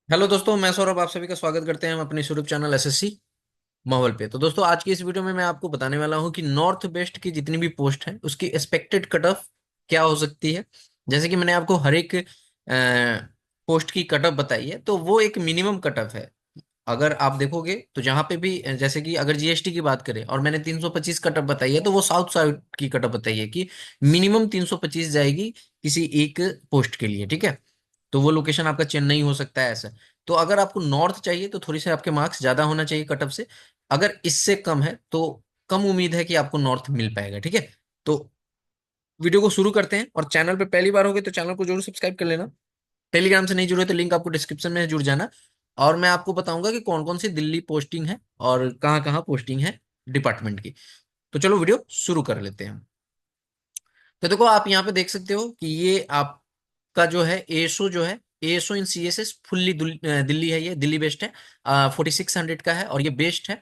Hello दोस्तों, मैं सौरभ आप सभी का स्वागत करते हैं हम अपने यूट्यूब चैनल एसएससी माहौल पे। तो दोस्तों, आज की इस वीडियो में मैं आपको बताने वाला हूं कि नॉर्थ वेस्ट की जितनी भी पोस्ट है उसकी एक्सपेक्टेड कट ऑफ क्या हो सकती है। जैसे कि मैंने आपको हर एक पोस्ट की कट ऑफ बताई है, तो वो एक मिनिमम कट ऑफ है। अगर आप देखोगे तो जहां पे भी जैसे कि अगर जीएसटी की बात करें और मैंने 325 कट ऑफ बताई है, तो वो साउथ साइड की कट ऑफ बताई है कि मिनिमम 325 जाएगी किसी एक पोस्ट के लिए। ठीक है, तो वो लोकेशन आपका चेन्नई हो सकता है ऐसा। तो अगर आपको नॉर्थ चाहिए तो थोड़ी से आपके मार्क्स ज्यादा होना चाहिए कट ऑफ से। अगर इससे कम है तो कम उम्मीद है कि आपको नॉर्थ मिल पाएगा। ठीक है, तो वीडियो को शुरू करते हैं। और चैनल पे पहली बार हो गए तो चैनल को जरूर सब्सक्राइब कर लेना। टेलीग्राम से नहीं जुड़े तो लिंक आपको डिस्क्रिप्शन में है, जुड़ जाना। और मैं आपको बताऊंगा कि कौन कौन सी दिल्ली पोस्टिंग है और कहाँ कहाँ पोस्टिंग है डिपार्टमेंट की। तो चलो वीडियो शुरू कर लेते हैं। तो देखो, आप यहाँ पे देख सकते हो कि ये आपका जो है एसओ जो है, एसओ इन सीएसएस फुल्ली दिल्ली है, ये दिल्ली बेस्ड है। 4600 का है और ये बेस्ट है।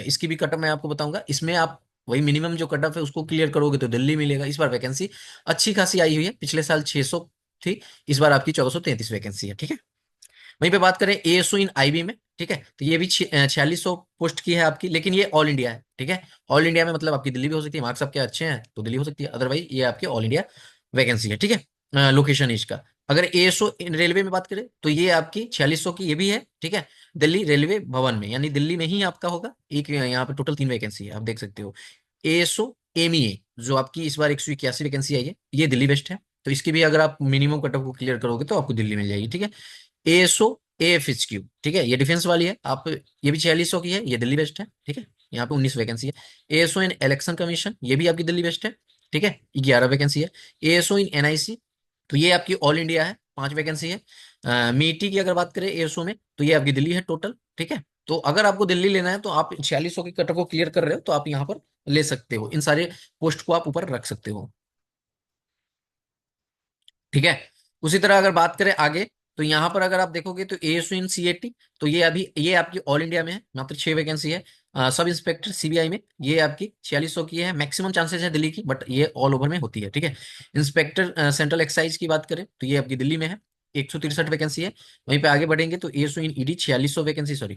इसकी भी कटअप मैं आपको बताऊंगा। इसमें आप वही मिनिमम जो कटअप है उसको क्लियर करोगे तो दिल्ली मिलेगा। इस बार वैकेंसी अच्छी खासी आई हुई है, पिछले साल 600 थी, इस बार आपकी 1433 वैकेंसी है। ठीक है, वहीं पे बात करें एएसओ इन आईबी में, ठीक है, तो ये भी 4600 पोस्ट की है आपकी, लेकिन ये ऑल इंडिया है। ठीक है, ऑल इंडिया में मतलब आपकी दिल्ली भी हो सकती है, मार्क्स आपके अच्छे हैं तो दिल्ली हो सकती है, अदरवाइज ये आपके ऑल इंडिया वैकेंसी है। ठीक है, लोकेशन इसका। अगर एएसओ इन रेलवे में बात करें तो ये आपकी 4600 की ये भी है। ठीक है, दिल्ली रेलवे भवन में, यानी दिल्ली में ही आपका होगा। एक यहाँ पे टोटल 3 वैकेंसी है, आप देख सकते हो। एएसओ एमईए जो आपकी इस बार 181 वैकेंसी आई है, ये दिल्ली बेस्ट है। तो इसकी भी अगर आप मिनिमम कट ऑफ को क्लियर करोगे तो आपको दिल्ली मिल जाएगी। ठीक है, एएसओ एएफएचक्यू, ठीक है, ये डिफेंस वाली है आप, ये भी 4600 की है, ये दिल्ली बेस्ट है। ठीक है, यहाँ पे 19 वैकेंसी है। एएसओ इन इलेक्शन कमीशन, ये भी आपकी दिल्ली बेस्ट है। ठीक है, 11 वैकेंसी है। एएसओ इन एनआईसी, तो ये आपकी ऑल इंडिया है, 5 वैकेंसी है। मीटी की अगर बात करें एएसओ में तो ये आपकी दिल्ली है टोटल। ठीक है, तो अगर आपको दिल्ली लेना है तो आप 4600 की कट को क्लियर कर रहे हो तो आप यहाँ पर ले सकते हो, इन सारे पोस्ट को आप ऊपर रख सकते हो। ठीक है, उसी तरह अगर बात करें आगे, तो यहाँ पर अगर आप देखोगे तो एएसयू इन सीएटी, तो ये अभी ये आपकी ऑल इंडिया में है, मात्र 6 वैकेंसी है। सब इंस्पेक्टर सीबीआई में ये आपकी 4600 की है, मैक्सिमम चांसेस है दिल्ली की, बट ये ऑल ओवर में होती है। ठीक है, इंस्पेक्टर सेंट्रल एक्साइज की बात करें तो ये आपकी दिल्ली में है, 163 वैकेंसी है। वहीं पे आगे बढ़ेंगे तो एएसयू इन ईडी 4600 वैकेंसी, सॉरी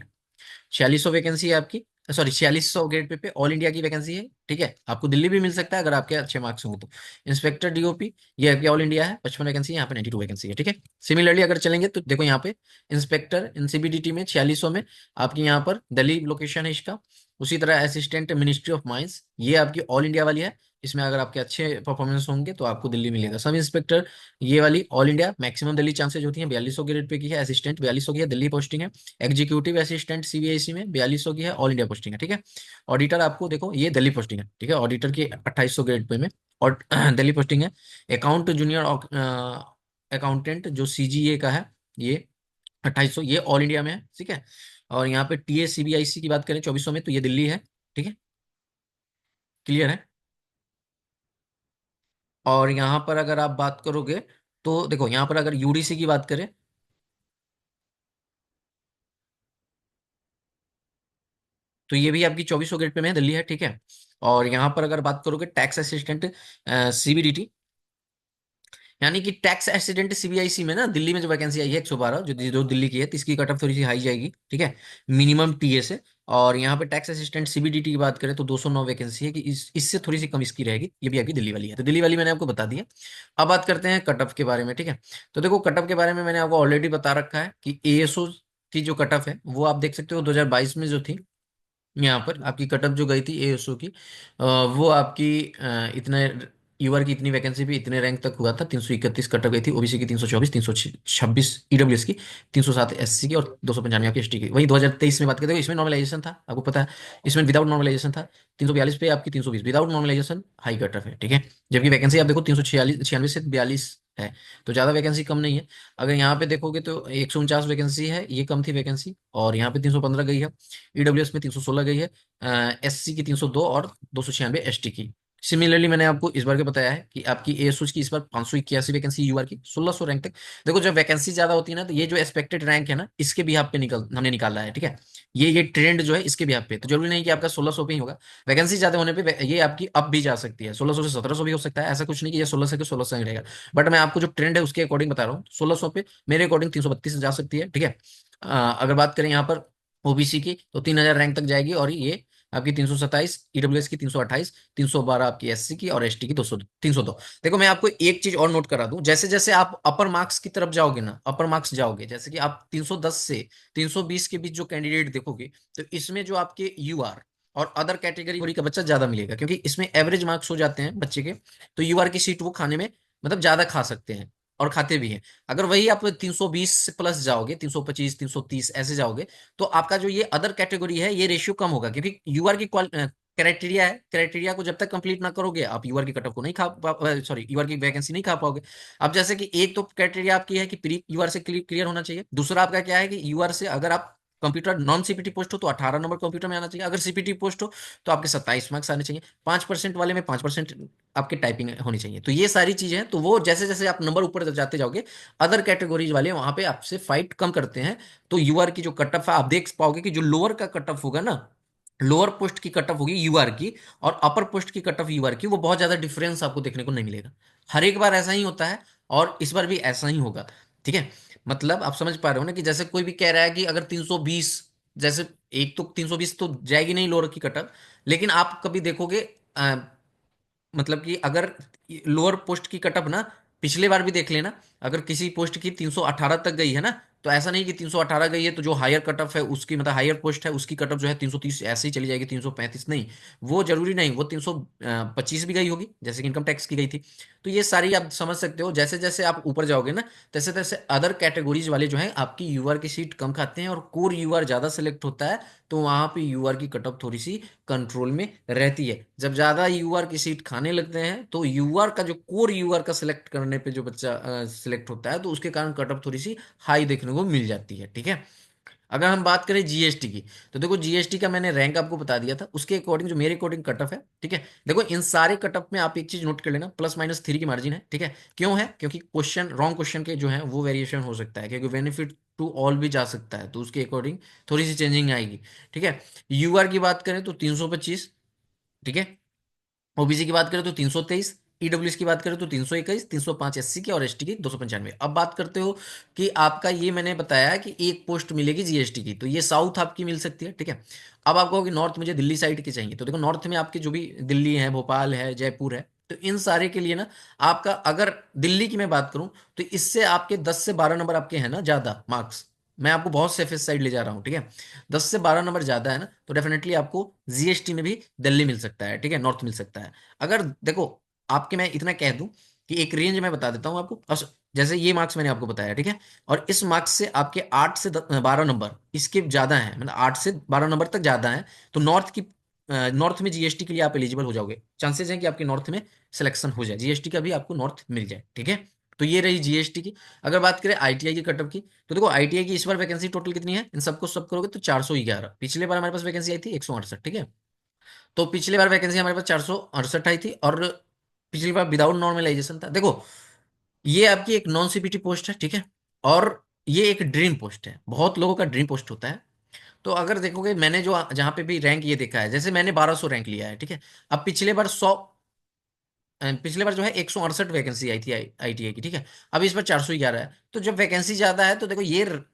4600 वैकेंसी है आपकी, sorry 4600 grade pay all India की वैकेंसी है। ठीक है, आपको दिल्ली भी मिल सकता है अगर आपके अच्छे मार्क्स होंगे तो। इंस्पेक्टर डीओपी, ये आपकी ऑल इंडिया है, 55 वैकेंसी है, यहाँ पे 92 वैकेंसी है। ठीक है, सिमिलरली अगर चलेंगे तो देखो यहाँ पे इंस्पेक्टर एनसीबीडीटी में 4600 में आपकी यहाँ पर दिल्ली लोकेशन है इसका। उसी तरह असिस्टेंट मिनिस्ट्री ऑफ माइंस, ये आपकी ऑल इंडिया वाली है, इसमें अगर आपके अच्छे परफॉर्मेंस होंगे तो आपको दिल्ली मिलेगा। सब इंस्पेक्टर ये वाली all India, maximum Delhi chances होती है, 4200 ग्रेड पे की है। असिस्टेंट 4200 की है, दिल्ली पोस्टिंग है। एग्जीक्यूटिव असिस्टेंट सीबीआईसी में 4200 की है, ऑल इंडिया पोस्टिंग है। ठीक है, ऑडिटर आपको देखो ये दिल्ली पोस्टिंग है। ठीक है, ऑडिटर की 2800 ग्रेड पे में और दिल्ली पोस्टिंग है। अकाउंट जूनियर अकाउंटेंट जो सीजीए का है, ये 2800, ये ऑल इंडिया में है। ठीक है, और यहाँ पे टीए सीबीआईसी की बात करें 2400 में, तो ये दिल्ली है। ठीक है, क्लियर है। और यहाँ पर अगर आप बात करोगे तो देखो यहाँ पर अगर यूडीसी की बात करें तो ये भी आपकी 2400 ग्रेड पे में है, दिल्ली है। ठीक है, और यहाँ पर अगर बात करोगे टैक्स असिस्टेंट सीबीडीटी, यानी कि टैक्स असिस्टेंट सीबीआईसी में ना दिल्ली में जो वैकेंसी आई है 112, जो दिल्ली की है, तो इसकी कट ऑफ थोड़ी सी हाई जाएगी। ठीक है, मिनिमम टीए से। और यहाँ पे टैक्स असिस्टेंट सीबीडीटी की बात करें तो 209 वैकेंसी है, कि इससे थोड़ी सी कम इसकी रहेगी, ये भी आपकी दिल्ली वाली है। तो दिल्ली वाली मैंने आपको बता दिया। अब बात करते हैं कट ऑफ के बारे में। ठीक है, तो देखो कट ऑफ के बारे में मैंने आपको ऑलरेडी बता रखा है कि एएसओ की जो कट ऑफ है वो आप देख सकते हो 2022 में जो थी, यहाँ पर आपकी कटअप जो गई थी एएसओ की, वो आपकी इतने ईवर की इतनी वैकेंसी भी इतने रैंक तक हुआ था, 331 कटअप गई थी। ओबीसी की 324, 326 ईडब्ल्यूएस की, 307 एससी की और 295 आपकी एसटी की। वही 2023 में बात करते हो, इसमें नॉर्मलाइजेशन था, आपको पता है। इसमें विदाउट नॉर्मलाइजेशन था, 342 पे आपकी 320 विदाउट नॉर्मलाइजेशन हाई कटअप है। ठीक है, जबकि वैकेंसी आप देखो 346 से 42 है, तो ज्यादा वैकेंसी कम नहीं है। अगर यहाँ पे देखोगे तो 149 वैकेंसी है, ये कम थी वैकेंसी, और यहाँ पे 315 गई है। ईडब्ल्यूएस में 316 गई है, एससी की 302 और 296 एसटी की। सिमिलरली मैंने आपको इस बार के बताया है कि आपकी एएसओच की इस बार 581 वैकेंसी, यूआर की 1600 रैंक तक। देखो जब वैकेंसी ज्यादा होती है ना, तो ये जो एक्सपेक्टेड रैंक है ना, इसके भी आप पे निकल हमने निकाला है, ठीक है। ये ट्रेंड जो है इसके भी आप पे, तो जरूरी नहीं कि आपका 1600 पे ही होगा। वैकेंसी ज्यादा होने पे ये आपकी अप भी जा सकती है, 1600 से 1700 भी हो सकता है, ऐसा कुछ नहीं कि ये 1600 के 1600 ही रहेगा। बट मैं आपको जो ट्रेंड है उसके अकॉर्डिंग बता रहा हूँ, 1600 पे मेरे अकॉर्डिंग 332 जा सकती है, ठीक है। अगर बात करें यहाँ पर ओबीसी की, तो 3000 रैंक तक जाएगी, और ये आपकी 327, ईडब्ल्यूएस की 328, 312 आपकी एससी की, और एसटी की 200, 302। देखो मैं आपको एक चीज और नोट करा दूं, जैसे जैसे आप अपर मार्क्स की तरफ जाओगे ना, अपर मार्क्स जाओगे, जैसे कि आप 310 से 320 के बीच जो कैंडिडेट देखोगे, तो इसमें जो आपके यूआर और अदर कैटेगरी का बच्चा ज्यादा मिलेगा, क्योंकि इसमें एवरेज मार्क्स हो जाते हैं बच्चे के, तो यूआर की सीट वो खाने में मतलब ज्यादा खा सकते हैं, और खाते भी हैं। अगर वही आप 320 से प्लस जाओगे, 325, 330 ऐसे जाओगे, तो आपका जो ये अदर कैटेगरी है, ये रेशियो कम होगा, क्योंकि यूआर की क्राइटेरिया है, क्राइटेरिया को जब तक कंप्लीट ना करोगे, आप यूआर की कट ऑफ को नहीं सॉरी, यूआर की वैकेंसी नहीं खा पाओगे। अब जैसे कि एक तो क्राइटेरिया आपकी है कि प्री यूआर से क्लियर होना चाहिए, दूसरा आपका क्या है कि यूआर से अगर आप कंप्यूटर नॉन सीपीटी पोस्ट हो तो 18 नंबर कंप्यूटर में आना चाहिए, अगर सीपीटी पोस्ट हो तो आपके 27 मार्क्स आने चाहिए, 5% वाले में 5% आपकी टाइपिंग होनी चाहिए। तो ये सारी चीजें हैं, तो वो जैसे जैसे आप नंबर ऊपर जाते जाओगे, अदर कैटेगरीज वाले वहां पे आपसे फाइट कम करते हैं। तो यूआर की जो कट ऑफ है, आप देख पाओगे कि जो लोअर का कट ऑफ होगा ना, लोअर पोस्ट की कट ऑफ होगी यूआर की, और अपर पोस्ट की कट ऑफ यूआर की, वो बहुत ज्यादा डिफरेंस आपको देखने को नहीं मिलेगा। हर एक बार ऐसा ही होता है, और इस बार भी ऐसा ही होगा, ठीक है। मतलब आप समझ पा रहे हो ना, कि जैसे कोई भी कह रहा है कि अगर 320, जैसे एक तो 320 तो जाएगी नहीं लोअर की कट ऑफ, लेकिन आप कभी देखोगे मतलब कि अगर लोअर पोस्ट की कटअप ना, पिछले बार भी देख लेना, अगर किसी पोस्ट की 318 तक गई है ना, तो ऐसा नहीं कि 318 गई है तो जो हायर कटअप है उसकी, मतलब हायर पोस्ट है उसकी कटअप जो है 330 ऐसे ही चली जाएगी, 335 नहीं। वो जरूरी नहीं, वो 325 भी गई होगी, जैसे कि इनकम टैक्स की गई थी। तो ये सारी आप समझ सकते हो, जैसे जैसे आप ऊपर जाओगे ना, तैसे तैसे अदर कैटेगरीज वाले जो है आपकी यूआर की सीट कम खाते हैं, और कोर यूआर ज्यादा सेलेक्ट होता है, तो वहां पे यूआर की कटअप थोड़ी सी कंट्रोल में रहती है। जब ज्यादा यूआर की सीट खाने लगते हैं, तो यूआर का जो कोर यूआर का सिलेक्ट करने पे जो बच्चा सिलेक्ट होता है, तो उसके कारण कटअप थोड़ी सी हाई देखने को मिल जाती है, ठीक है। अगर हम बात करें जीएसटी की, तो देखो जीएसटी का मैंने रैंक आपको बता दिया था, उसके अकॉर्डिंग जो मेरे अकॉर्डिंग कटअप है, ठीक है। देखो इन सारे कटअप में आप एक चीज नोट कर लेना, +-3 की मार्जिन है, ठीक है। क्यों है? क्योंकि क्वेश्चन, रॉन्ग क्वेश्चन के जो है वो वेरिएशन हो सकता है, क्योंकि बेनिफिट टू ऑल भी जा सकता है, तो उसके अकॉर्डिंग थोड़ी सी चेंजिंग आएगी, ठीक है। यूआर की बात करें तो 325, ठीक है। ओबीसी की बात करें तो 323, ईडब्ल्यूएस की बात करें तो 321, 305 एससी की, और एसटी की 295। अब बात करते हो कि आपका ये मैंने बताया कि एक पोस्ट मिलेगी जीएसटी की, तो ये साउथ आपकी मिल सकती है, ठीक है। अब आप कहोगे नॉर्थ मुझे दिल्ली साइड की चाहिए, तो देखो नॉर्थ में आपके जो भी दिल्ली है, भोपाल है, जयपुर है, तो इन सारे के लिए ना, आपका अगर दिल्ली की मैं बात करूं, तो इससे आपके 10 से 12 नंबर आपके हैं ना ज्यादा मार्क्स, मैं आपको बहुत सेफेस्ट साइड ले जा रहा हूँ, ठीक है। 10 से 12 नंबर ज्यादा है ना, तो डेफिनेटली आपको जीएसटी में भी दिल्ली मिल सकता है, ठीक है, नॉर्थ मिल सकता है। अगर देखो, आपके मैं इतना कह दूं कि एक रेंज मैं बता देता हूं आपको, जैसे ये मार्क्स मैंने आपको बताया, ठीक है, और इस मार्क्स से आपके 8 से 12 नंबर इसके ज्यादा हैं, मतलब 8 से 12 नंबर तक ज्यादा हैं, तो नॉर्थ में जीएसटी के लिए आप एलिजिबल हो जाओगे, चांसेस हैं कि आपके नॉर्थ में सिलेक्शन हो जाए, जीएसटी का भी आपको नॉर्थ मिल जाए, ठीक है। तो ये रही जीएसटी की। अगर बात करें आईटीआई की कटअप की, तो देखो आईटीआई की इस बार वैकेंसी टोटल कितनी है, इन सबको सब करोगे तो 411, पिछले बार हमारे पास वैकेंसी आई थी 168, ठीक है। तो पिछली बार वैकेंसी हमारे पास 468 आई थी, और पिछली बार विदाउट नॉर्मलाइजेशन था। देखो ये आपकी एक नॉन सीपीटी पोस्ट है, ठीक है, और ये एक ड्रीम पोस्ट है, बहुत लोगों का ड्रीम पोस्ट होता है। तो अगर देखोगे मैंने जो जहां पे भी रैंक ये देखा है, जैसे मैंने 1200 रैंक लिया है, ठीक है। अब पिछले बार जो है 168 वैकेंसी आई थी आईटीआई की, ठीक है। अब इस बार 411 है, तो जब वैकेंसी ज्यादा है, तो देखो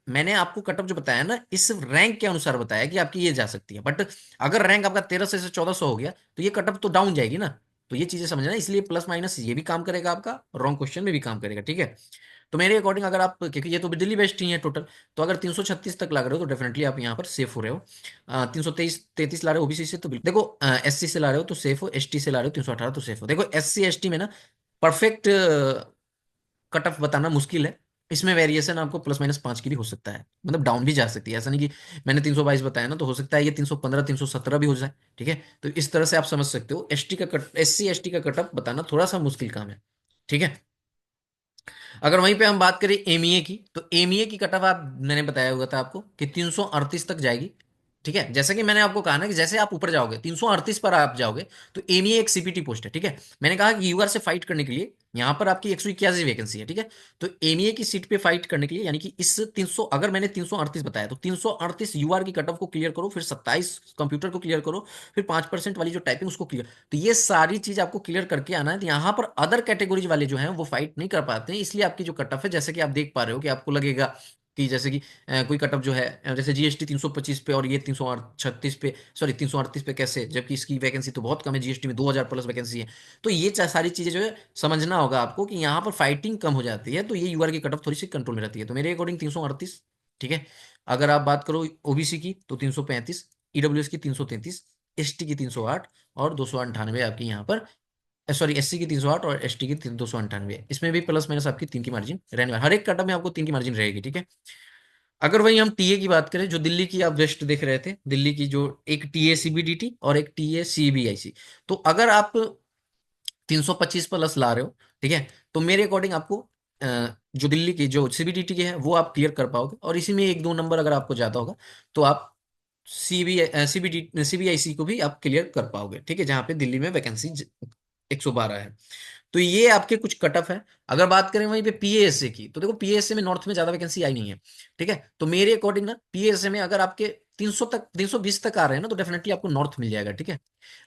मैंने आपको कटअप जो बताया ना, इस रैंक के अनुसार बताया कि आपकी ये जा सकती है, बट अगर रैंक आपका 1300 से 1400 हो गया, तो ये कटअप तो डाउन जाएगी ना। तो ये चीजें समझना, इसलिए प्लस माइनस ये भी काम करेगा आपका, रॉन्ग क्वेश्चन में भी काम करेगा, ठीक है। तो मेरे अकॉर्डिंग अगर आप, क्योंकि ये तो दिल्ली बेस्ट ही है टोटल, तो अगर 336 तक लग रहे हो तो डेफिनेटली आप यहाँ पर सेफ हो रहे हो। 323 ला रहे हो ओबीसी से, तो देखो एससी से ला रहे हो तो सेफ हो, एसटी से ला रहे हो 318 तो सेफ हो। देखो एससी एसटी में ना परफेक्ट कट ऑफ बताना मुश्किल है, इसमें वेरिएशन आपको +-5 की भी हो सकता है, मतलब डाउन भी जा सकती है, ऐसा नहीं कि मैंने 322 बताया ना, तो हो सकता है ये 315 317 भी हो जाए, ठीक है। तो इस तरह से आप समझ सकते हो, एससी एसटी का कट ऑफ बताना थोड़ा सा मुश्किल काम है, ठीक है। अगर वहीं पे हम बात करें एमईए की, तो एमईए की कट ऑफ आप मैंने बताया हुआ था आपको कि 338 तक जाएगी, ठीक है, जैसे कि मैंने आपको कहा ना कि जैसे आप ऊपर जाओगे 338 पर आप जाओगे, तो एमईए एक सीपीटी पोस्ट है। ठीक है, मैंने कहा कि यूआर से फाइट करने के लिए यहां पर आपकी 181 वैकेंसी है। ठीक है, तो एमईए की सीट पे फाइट करने के लिए, यानी कि इस 300, अगर मैंने 338 बताया तो 338 यूआर की कट ऑफ को क्लियर करो, फिर 27 कंप्यूटर को क्लियर करो, फिर 5% वाली जो टाइपिंग उसको क्लियर, तो ये सारी चीज आपको क्लियर करके आना है। तो यहाँ पर अदर कैटेगरीज वाले जो हैं वो फाइट नहीं कर पाते हैं, इसलिए आपकी जो कट ऑफ है, जैसे कि आप देख पा रहे हो कि आपको लगेगा कि जैसे कि कोई कटअप जो है, जैसे जीएसटी 325 पे और ये 336 पे, सॉरी 338 पे कैसे, जबकि इसकी वैकेंसी तो बहुत कम है, जीएसटी में 2000 प्लस वैकेंसी है। तो ये सारी चीजें जो है समझना होगा आपको कि यहाँ पर फाइटिंग कम हो जाती है, तो ये यूआर की कटअप थोड़ी सी कंट्रोल में रहती है। तो मेरे अकॉर्डिंग 338। ठीक है, अगर आप बात करो ओबीसी की तो 335, ईडब्ल्यूएस की 333, एसटी की 308 और 298 आपकी यहाँ पर, सॉरी एससी की 308 और एसटी की 298, इसमें भी प्लस माइनस आपकी 3 की मार्जिन रहने वाली, हर एक कटअप में आपको 3 की मार्जिन रहेगी। ठीक है, अगर वही हम टीए की बात करें, जो दिल्ली की आप वेस्ट देख रहे थे, दिल्ली की जो एक टीए सीबीडीटी और एक टीए सीबीआईसी, तो अगर आप 325 प्लस ला रहे हो, ठीक है, तो मेरे अकॉर्डिंग आपको जो दिल्ली की जो सीबीडीटी की है वो आप क्लियर कर पाओगे, और इसी में एक दो नंबर अगर आपको ज्यादा होगा तो आप सीबीआईसी को भी आप क्लियर कर पाओगे। ठीक है, जहां पे दिल्ली में वैकेंसी 112 है। तो ये आपके कुछ कट ऑफ है। अगर बात करें वहीं पे पीएएसए की, तो देखो पीएएसए में नॉर्थ में ज्यादा वैकेंसी आई नहीं है। ठीक है, तो मेरे अकॉर्डिंग ना पीएएसए में अगर आपके 300 तक, 320 तक आ रहे हैं ना, तो डेफिनेटली आपको नॉर्थ मिल जाएगा। ठीक है,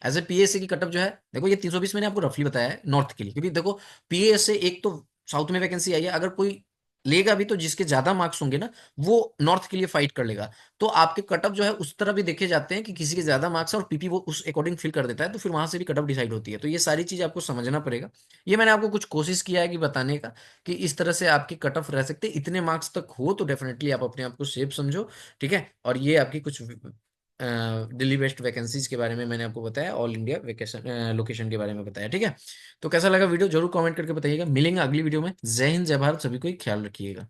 एज ए पीएसए की कटअप जो है, देखो ये 320 मैंने आपको रफली बताया है नॉर्थ के लिए, क्योंकि देखो पीएसए एक तो साउथ में वैकेंसी आई है, अगर कोई लेगा भी तो जिसके ज्यादा मार्क्स होंगे ना, वो नॉर्थ के लिए फाइट कर लेगा। तो आपके कटअप जो है उस तरह भी देखे जाते हैं कि किसी के ज्यादा मार्क्स है और पीपी वो उस अकॉर्डिंग फिल कर देता है, तो फिर वहां से भी कटअप डिसाइड होती है। तो ये सारी चीज आपको समझना पड़ेगा। ये मैंने आपको कुछ कोशिश किया है कि बताने का, कि इस तरह से आपके कट ऑफ रह सकते हैं, इतने मार्क्स तक हो तो डेफिनेटली आप अपने आप को सेफ समझो। ठीक है, और ये आपकी कुछ दिल्ली बेस्ट वैकेंसीज के बारे में मैंने आपको बताया, ऑल इंडिया वेकेशन लोकेशन के बारे में बताया। ठीक है, तो कैसा लगा वीडियो जरूर कमेंट करके बताइएगा। मिलेंगे अगली वीडियो में। जय हिंद, जय भारत, सभी को ख्याल रखिएगा।